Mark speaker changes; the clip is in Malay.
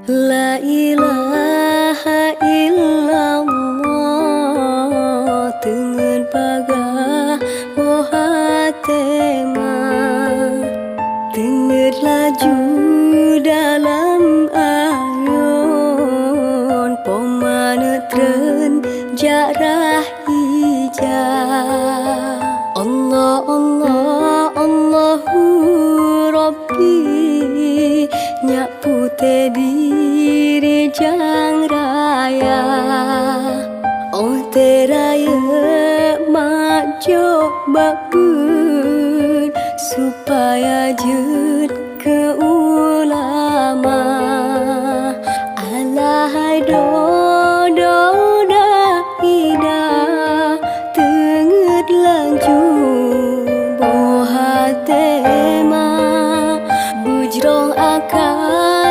Speaker 1: La ilaha illallah Tengen pagah moha tema Tengen laju dalam ayon Pomane tren jarah hijau Allah Allah Allahu Rabbi Nyak putih diri jang raya Oh teraya mak jok bakun Supaya je